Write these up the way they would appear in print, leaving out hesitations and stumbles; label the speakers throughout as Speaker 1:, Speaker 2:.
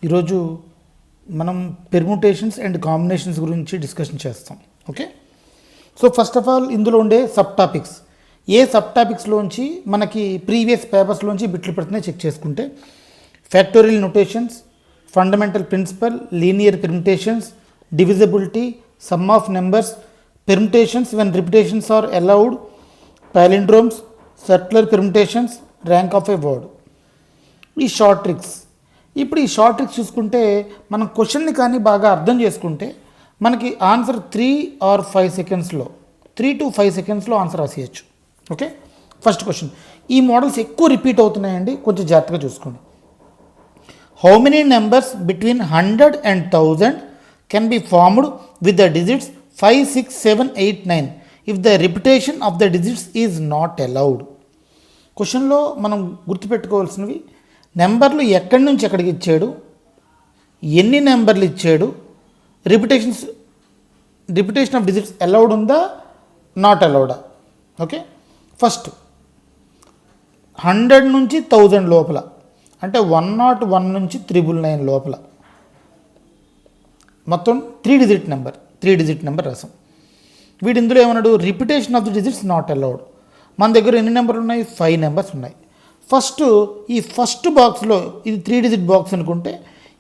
Speaker 1: ఈరోజు మనం permutations and combinations గురించి డిస్కషన్ చేస్తాం. Okay, so first of all ఇందులో ఉండే సబ్ టాపిక్స్, ఏ సబ్ టాపిక్స్లోంచి మనకి ప్రీవియస్ పేపర్స్లోంచి బిట్లు పెడుతున్నాయి చెక్ చేసుకుంటే factorial notations, fundamental principle, linear permutations, divisibility, sum of numbers, permutations when repetitions are allowed, palindromes, circular permutations, rank of a word. ఈ షార్ట్ ట్రిక్స్. ఇప్పుడు ఈ షార్ట్ ట్రిక్స్ చూసుకుంటే మనం క్వశ్చన్ని కానీ బాగా అర్థం చేసుకుంటే మనకి ఆన్సర్ 3 or 5 సెకండ్స్లో 3 to 5 సెకండ్స్లో ఆన్సర్ రాసేయచ్చు. Okay, first question. ఈ మోడల్స్ ఎక్కువ రిపీట్ అవుతున్నాయండి, కొంచెం జాగ్రత్తగా చూసుకోండి. How many numbers between 100 and 1000 can be formed with the digits 5, 6, 7, 8, 9 if the repetition of the digits is not allowed? క్వశ్చన్లో మనం గుర్తుపెట్టుకోవాల్సినవి నెంబర్లు ఎక్కడి నుంచి ఎక్కడికి ఇచ్చాడు, ఎన్ని నెంబర్లు ఇచ్చాడు, రిపిటేషన్ ఆఫ్ డిజిట్స్ అలౌడ్ ఉందా నాట్ అలౌడా. ఓకే, ఫస్ట్ 100 నుంచి 1000 లోపల, అంటే 101 నుంచి 999 లోపల మొత్తం 3 డిజిట్ నెంబర్ రాసాం. వీడు ఇందులో ఏమన్నాడు, repetition of the digits not allowed. మన దగ్గర ఎన్ని నెంబర్లు ఉన్నాయి, 5 నెంబర్స్ ఉన్నాయి. ఈ ఫస్ట్ బాక్స్లో, ఇది 3 డిజిట్ బాక్స్ అనుకుంటే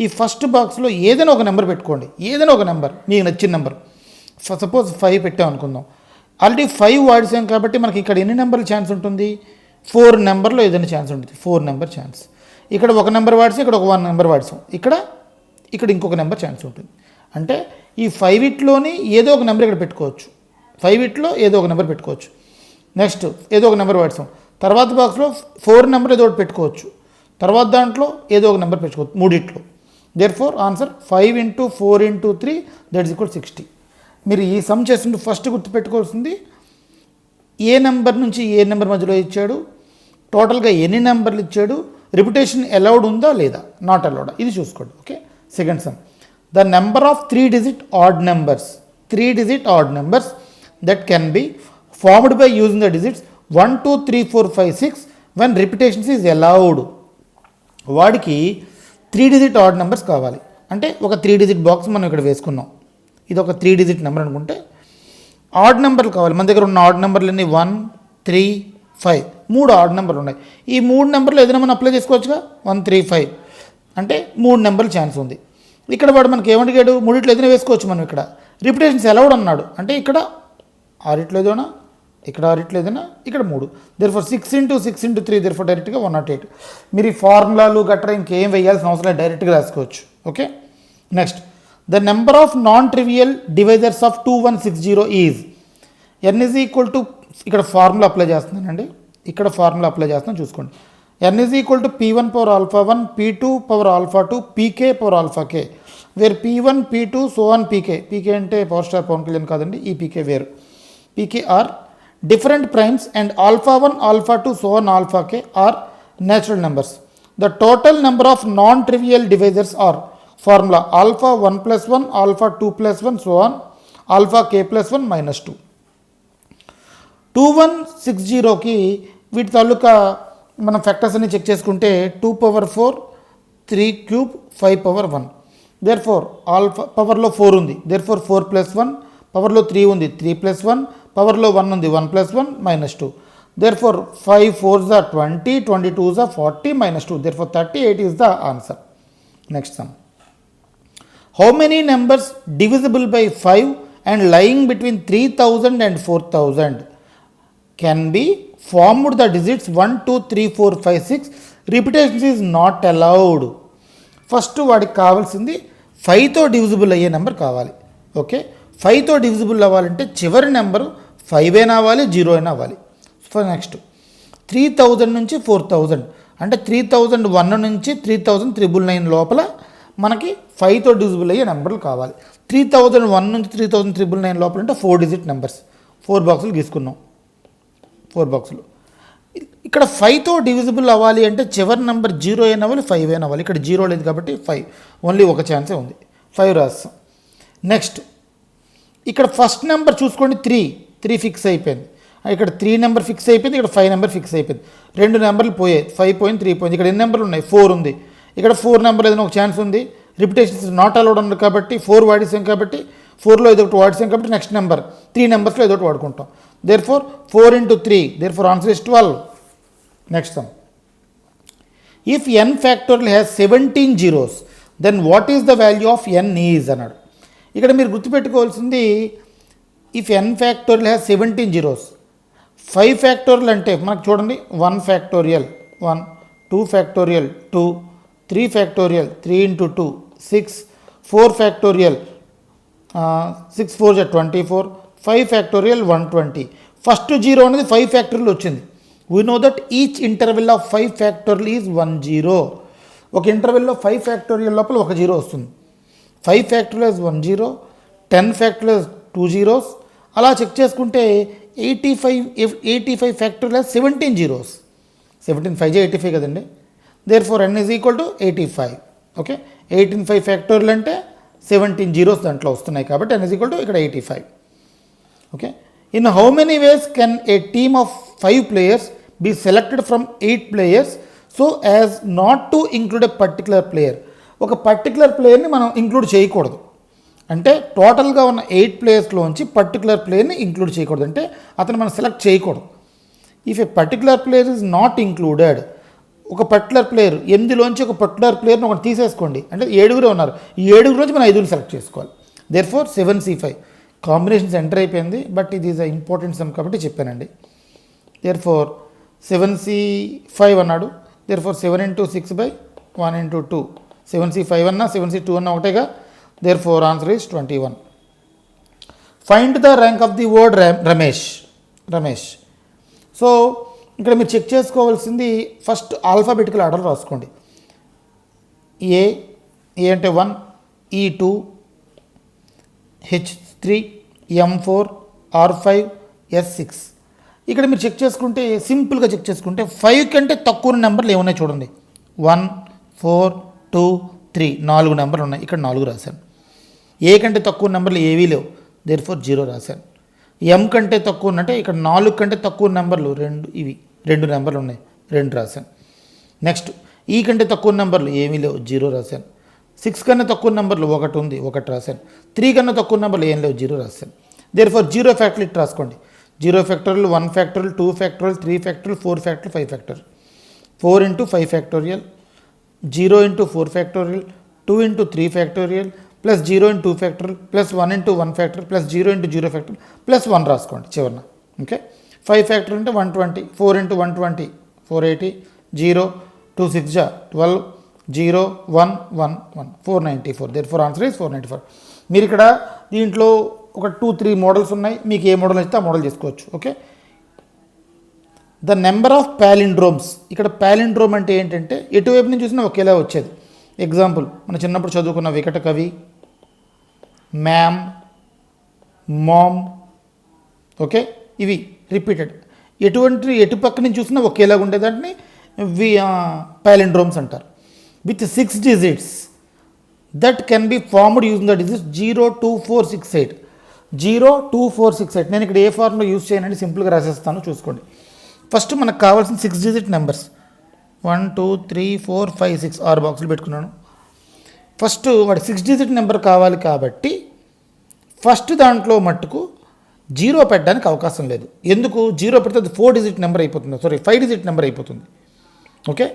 Speaker 1: ఈ ఫస్ట్ బాక్స్లో ఏదైనా ఒక నెంబర్ పెట్టుకోండి, ఏదైనా ఒక నెంబర్ మీకు నచ్చిన నెంబర్. సపోజ్ 5 పెట్టాం అనుకుందాం. ఆల్రెడీ 5 వాడిసాం కాబట్టి మనకి ఇక్కడ ఎన్ని నెంబర్ల ఛాన్స్ ఉంటుంది, 4 నెంబర్లో ఏదైనా ఛాన్స్ ఉంటుంది, 4 నెంబర్ ఛాన్స్. ఇక్కడ ఒక నెంబర్ వాడిసాం, ఇక్కడ ఒక 1 నెంబర్ వాడిసాం, ఇక్కడ ఇంకొక నెంబర్ ఛాన్స్ ఉంటుంది. అంటే ఈ 5 ఇట్లోని ఏదో ఒక నెంబర్ ఇక్కడ పెట్టుకోవచ్చు, 5 ఇట్లో ఏదో ఒక నెంబర్ పెట్టుకోవచ్చు. నెక్స్ట్ ఏదో ఒక నెంబర్ వాడతాం, తర్వాత బాక్స్లో 4 నెంబర్ ఏదో ఒకటి పెట్టుకోవచ్చు, తర్వాత దాంట్లో ఏదో ఒక నెంబర్ పెట్టుకోవచ్చు, 3 ఇట్లో. Therefore answer 5 into 4 into 3 that is equal 60. మీరు ఈ సమ్ చేస్తుంటే ఫస్ట్ గుర్తుపెట్టుకోవాల్సింది ఏ నెంబర్ నుంచి ఏ నెంబర్ మధ్యలో ఇచ్చాడు, టోటల్గా ఎన్ని నెంబర్లు ఇచ్చాడు, రిపిటేషన్ అలౌడ్ ఉందా లేదా, నాట్ అలౌడా, ఇది చూసుకోండి. Okay, second some. The number of 3 digit odd numbers that can be formed by using the digits 1, 2, 3, 4, 5, 6 when repetition is allowed. వాడికి 3 digit odd numbers కావాలి. అంటే ఒక 3 digit బాక్స్ మనం ఇక్కడ వేసుకున్నాం, ఇది ఒక 3 digit నెంబర్ అనుకుంటే ఆడ్ నెంబర్లు కావాలి. మన దగ్గర ఉన్న ఆడ్ నెంబర్లు అన్ని 1, 3, 5, 3 ఆడ్ నెంబర్లు ఉన్నాయి. ఈ 3 నెంబర్లు ఏదైనా మనం అప్లై చేసుకోవచ్చుగా, 1, 3, 5 అంటే 3 నెంబర్లు ఛాన్స్ ఉంది. ఇక్కడ వాడు మనకి ఏమడిగాడు, 3 ఏదైనా వేసుకోవచ్చు. మనం ఇక్కడ రిపిటేషన్స్ అలౌడ్ అన్నాడు, అంటే ఇక్కడ 6 ఏదైనా, ఇక్కడ 6 ఏదైనా, ఇక్కడ 3. దేర్ఫోర్ 6 into 6 into 3 దేర్ఫోర్ డైరెక్ట్గా 108. మీరు ఈ ఫార్ములాలు గట్రా ఇంకేం వేయాల్సిన అవసరం లేదు, డైరెక్ట్గా రాసుకోవచ్చు. Okay, next. The number of non trivial divisors of 2160 is n is equal to, ఇక్కడ ఫార్ములా అప్లై చేస్తున్నానండి, ఇక్కడ ఫార్ములా అప్లై చేస్తున్నాను చూసుకోండి. n is equal to p1 power alpha 1 p2 power alpha 2 pk power alpha k, where p1 p2 so on pk అంటే power star Pawan Kalyan కాదండి, ఈ pk వేరు. pk are different primes and alpha 1 alpha 2 so on alpha k are natural numbers. The total number of non-trivial divisors are formula alpha 1 plus 1 alpha 2 plus 1 so on alpha k plus 1 minus 2. 2160కి వీటి తాలూకా మనం factors అన్ని check చేసుకుంటే 2 power 4 3 cube 5 power 1. Therefore alpha పవర్లో 4 ఉంది, therefore 4 plus 1, పవర్లో 3 ఉంది, 3 plus 1, పవర్లో 1 ఉంది, 1 plus 1 minus 2. Therefore 5 4s are 20, 22s are 40 minus 2. Therefore 38 is the answer. Next some. How many numbers divisible by 5 and lying between 3000 and 4000 can be formed the digits 1, 2, 3, 4, 5, 6 repetition is not allowed. First వాడికి కావాల్సింది 5తో divisible అయ్యే number కావాలి. Okay, 5తో divisible అవ్వాలంటే చివరి number 5 అయినా అవ్వాలి, 0 అయినా అవ్వాలి. నెక్స్ట్ 3000 నుంచి 4000 అంటే 3001 నుంచి 3999 లోపల మనకి 5తో డివిజిబుల్ అయ్యే నెంబర్లు కావాలి. 3001 నుంచి 3999 లోపల అంటే 4 digit నెంబర్స్, 4 బాక్సులు గీసుకున్నాం, 4 బాక్సులు. ఇక్కడ 5తో డివిజిబుల్ అవ్వాలి అంటే చివరి నెంబర్ 0 అయినా అవ్వాలి, 5 అయినా అవ్వాలి. ఇక్కడ 0 లేదు కాబట్టి 5, ఓన్లీ ఒక ఛాన్సే ఉంది, 5 రాస్తాం. నెక్స్ట్ ఇక్కడ ఫస్ట్ నెంబర్ చూసుకోండి, 3 ఫిక్స్ అయిపోయింది. ఇక్కడ 3 నెంబర్ ఫిక్స్ అయిపోయింది, ఇక్కడ 5 నెంబర్ ఫిక్స్ అయిపోయింది. 2 నెంబర్లు పోయాయి, 5 పోయింది, 3 పోయింది. ఇక్కడ ఎన్ని నెంబర్లు ఉన్నాయి, 4 ఉంది. ఇక్కడ 4 నెంబర్ ఏదైనా ఒక ఛాన్స్ ఉంది. రిపిటేషన్స్ నాట్ అలౌడ్ ఉంది కాబట్టి 4 వాడేసాం కాబట్టి 4లో ఏదో ఒకటి వాడేసాం కాబట్టి నెక్స్ట్ నెంబర్ 3 నెంబర్స్లో ఏదో ఒకటి వాడుకుంటాం. Therefore 4 into 3, therefore answer is 12. Next sum. If n factorial has 17 zeros, then what is the value of n is అన్నాడు. ఇక్కడ మీరు గుర్తుపెట్టుకోవాల్సింది if n factorial has 17 zeros, 5 factorial అంటే మనకు చూడండి 1 factorial 1, 2 factorial 2, 3 factorial 3 into 2 6, 4 factorial 6 4 24, 5 factorial 120. First zero అనేది 5 factorial వచ్చింది. We know that each interval of 5 factorial is 1 0. ఒక ఇంటర్వెల్లో 5 ఫ్యాక్టోరియల్ లోపల ఒక జీరో వస్తుంది. 5 ఫ్యాక్టోరియల్ ఇస్ 1 0, 10 ఫ్యాక్టోరియల్ 2 zeros. అలా చెక్ చేసుకుంటే 85 ఫ్యాక్టోరియల్ 17 zeros. 17 5 85 కదండి. Therefore n is equal to 85. Okay, 18 factorial అంటే 17 zeros దాంట్లో వస్తున్నాయి కాబట్టి n ఈజ్ ఈక్వల్ టు ఇక్కడ 85. Okay, in how many ways can A team of 5 players be selected from 8 players so as not to include a particular player? ఒక particular ప్లేయర్ని మనం include చేయకూడదు. అంటే టోటల్గా ఉన్న 8 ప్లేయర్స్లోంచి పర్టికులర్ ప్లేయర్ని ఇంక్లూడ్ చేయకూడదు. అంటే అతను మనం సెలెక్ట్ చేయకూడదు. If A particular player is not included, ఒక పర్టికులర్ ప్లేయర్ 8లోంచి ఒక పర్టికులర్ ప్లేయర్ని ఒకటి తీసేసుకోండి. అంటే 7 ఉన్నారు, ఈ 7 నుంచి మనం 5 సెలెక్ట్ చేసుకోవాలి. Therefore 7C5 combinations enter అయిపోయింది. బట్ ఇది ఈజ్ ఇంపార్టెంట్ సమ్ కాబట్టి చెప్పానండి. దేర్ ఫోర్ 7C5 అన్నాడు. Therefore 7 into 6 by 1 into 2. 7C5 అన్నా 7C2 అన్నా ఒకటేగా. Therefore answer is 21. Find the rank of the word Ramesh. So ఇక్కడ మీరు చెక్ చేసుకోవాల్సింది ఫస్ట్ ఆల్ఫాబెటికల్ ఆర్డర్ రాసుకోండి. ఏ అంటే 1, E2, H3, M4, R5, S6. ఇక్కడ మీరు చెక్ చేసుకుంటే సింపుల్గా చెక్ చేసుకుంటే 5 కంటే తక్కువ నెంబర్లు ఏమున్నాయి చూడండి. 1 4 2 3 4 నెంబర్లు ఉన్నాయి. ఇక్కడ 4 రాశాను. ఏ కంటే తక్కువ నెంబర్లు ఏవీ లేవు. దేర్ ఫోర్ 0 రాశాను. ఎం కంటే తక్కువ ఉన్నట్టే ఇక్కడ 4 కంటే తక్కువ నెంబర్లు 2 నెంబర్లు ఉన్నాయి. 2 రాశాను. నెక్స్ట్ ఈ కంటే తక్కువ నెంబర్లు ఏమీ లేవు. 0 రాశాను. 6 కన్నా తక్కువ నెంబర్లు 1 ఉంది. 1 రాశాను. 3 కన్నా తక్కువ నెంబర్లు ఏం లేవు. 0 రాశాను. దేర్ ఫోర్ 0 ఫ్యాక్టరీట్ రాసుకోండి. 0 factorial 1 factorial 2 factorial 3 factorial 4 factorial 5 factorial. 4 into 5 factorial, 0 into 4 factorial, 2 into 3 factorial plus 0 into 2 factorial plus 1 into 1 factorial plus 0 into 0 factorial plus 1 రాసుకోండి చివరిన. ఓకే, 5 ఫ్యాక్టోరియల్ అంటే 120, 4 into 120 480, 0 2 6 12, 0 1 1 1 494. Therefore answer is 494. మీరు ఇక్కడ దీంట్లో ఒక 2-3 models ఉన్నాయి. మీకు ఏ మోడల్ అయితే ఆ మోడల్ చేసుకోవచ్చు. Okay, the number of palindromes. ఇక్కడ ప్యాలిండ్రోమ్ అంటే ఏంటంటే ఎటువైపు నుంచి చూసినా ఒకేలా వచ్చేది. ఎగ్జాంపుల్ మన చిన్నప్పుడు చదువుకున్న వికట కవి, మ్యామ్, మామ్. ఓకే, ఇవి రిపీటెడ్ ఎటు పక్క నుంచి చూసినా ఒకేలాగా ఉండేదాన్ని ప్యాలిండ్రోమ్స్ అంటారు. With 6 digits that can be formed using the digits 0 2 4 6 8. 0 2 4 6 8. నేను ఇక్కడ ఏ ఫార్ములా యూజ్ చేయనండి, సింపుల్గా రాసేస్తాను చూసుకోండి. ఫస్ట్ మనకు కావాల్సిన 6 digit నెంబర్స్ 1 2 3 4 5 6 6 బాక్సులు పెట్టుకున్నాను. ఫస్ట్ వాడి 6 digit నెంబర్ కావాలి కాబట్టి ఫస్ట్ దాంట్లో మట్టుకు 0 పెట్టడానికి అవకాశం లేదు. ఎందుకు 0 పెడితే అది 4 digit నెంబర్ అయిపోతుంది, 5 digit నెంబర్ అయిపోతుంది. ఓకే,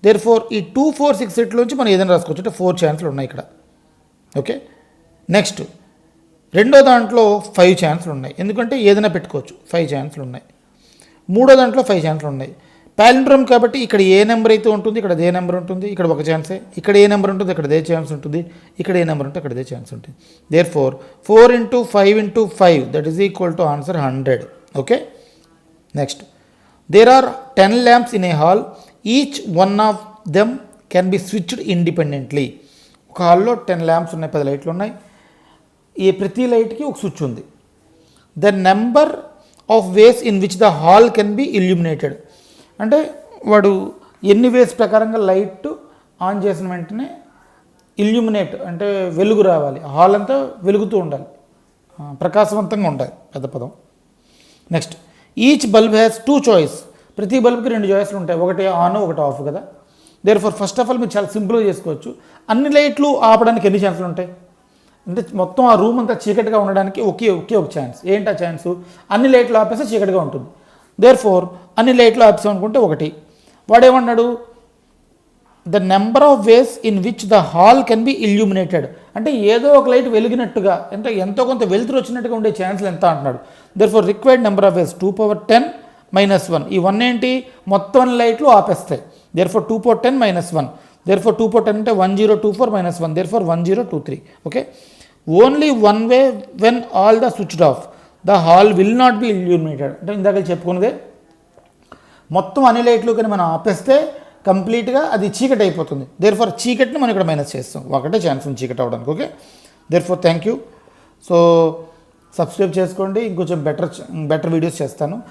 Speaker 1: దేర్ ఫోర్ ఈ 2 4 6 8లోంచి మనం ఏదైనా రాసుకోవచ్చు. అంటే 4 ఛాన్స్లు ఉన్నాయి ఇక్కడ. ఓకే, నెక్స్ట్ రెండో దాంట్లో 5 ఛాన్స్లు ఉన్నాయి. ఎందుకంటే ఏదైనా పెట్టుకోవచ్చు. 5 ఛాన్స్లు ఉన్నాయి. మూడో దాంట్లో 5 ఛాన్స్లు ఉన్నాయి. ప్యాలిండ్రోమ్ కాబట్టి ఇక్కడ ఏ నెంబర్ అయితే ఉంటుంది ఇక్కడ అదే నెంబర్ ఉంటుంది. ఇక్కడ ఒక ఛాన్సే. ఇక్కడ ఏ నెంబర్ ఉంటుంది ఇక్కడ అదే ఛాన్స్ ఉంటుంది. ఇక్కడ ఏ నెంబర్ ఉంటే అక్కడ అదే ఛాన్స్ ఉంటుంది. Therefore 4 into 5 into 5 that is equal to answer 100. Okay, next there are 10 lamps in a hall. Each one of them can be switched independently. ఒక హాల్లో 10 lamps ఉన్నాయి, 10 లైట్లు ఉన్నాయి. ఈ ప్రతి లైట్కి ఒక స్విచ్ ఉంది. The number of ways in which the hall can be illuminated. అంటే వాడు ఎన్ని వేస్ ప్రకారంగా లైట్ ఆన్ చేసిన వెంటనే ఇల్యూమినేట్ అంటే వెలుగు రావాలి, హాల్ అంతా వెలుగుతూ ఉండాలి, ప్రకాశవంతంగా ఉండాలి, పెద్ద పదం. Next each bulb has 2 choice. ప్రతి బల్బ్కి 2 choices ఉంటాయి. ఒకటి ఆన్ ఒకటి ఆఫ్ కదా. Therefore first of all మీరు చాలా సింపుల్గా చేసుకోవచ్చు. అన్ని లైట్లు ఆపడానికి ఎన్ని ఛాన్సులు ఉంటాయి అంటే మొత్తం ఆ రూమ్ అంతా చీకటిగా ఉండడానికి ఒకే ఒక ఛాన్స్. ఏంటి ఆ ఛాన్సు? అన్ని లైట్లు ఆపేస్తే చీకటిగా ఉంటుంది. దేర్ ఫోర్ అన్ని లైట్లు ఆపేసాం అనుకుంటే ఒకటి. వాడేమన్నాడు, the number of ways in which the hall can be illuminated, అంటే ఏదో ఒక లైట్ వెలిగినట్టుగా అంటే ఎంతో కొంత వెలుతురు వచ్చినట్టుగా ఉండే ఛాన్సులు ఎంత అంటున్నాడు. Therefore required number of ways 2^10 - 1. ఈ 1 ఏంటి? మొత్తం లైట్లు ఆపేస్తాయి. Therefore 2^10 - 1. దేర్ ఫోర్ 2^10 అంటే 1024 - 1. Therefore 1023. Okay. Only one way when all the switched off the hall will not be illuminated, అంటే ఇందాక చెప్పుకున్నదే మొత్తం అన్ని లైట్లు కానీ మనం ఆపేస్తే కంప్లీట్గా అది చీకటి అయిపోతుంది. దేర్ ఫర్ చీకటిని మనం ఇక్కడ మైనస్ చేస్తాం. ఒకటే ఛాన్స్ ఉంది చీకటి అవ్వడానికి. Okay. Therefore thank you. So subscribe చేసుకోండి, ఇంకొంచెం బెటర్ వీడియోస్ చేస్తాను.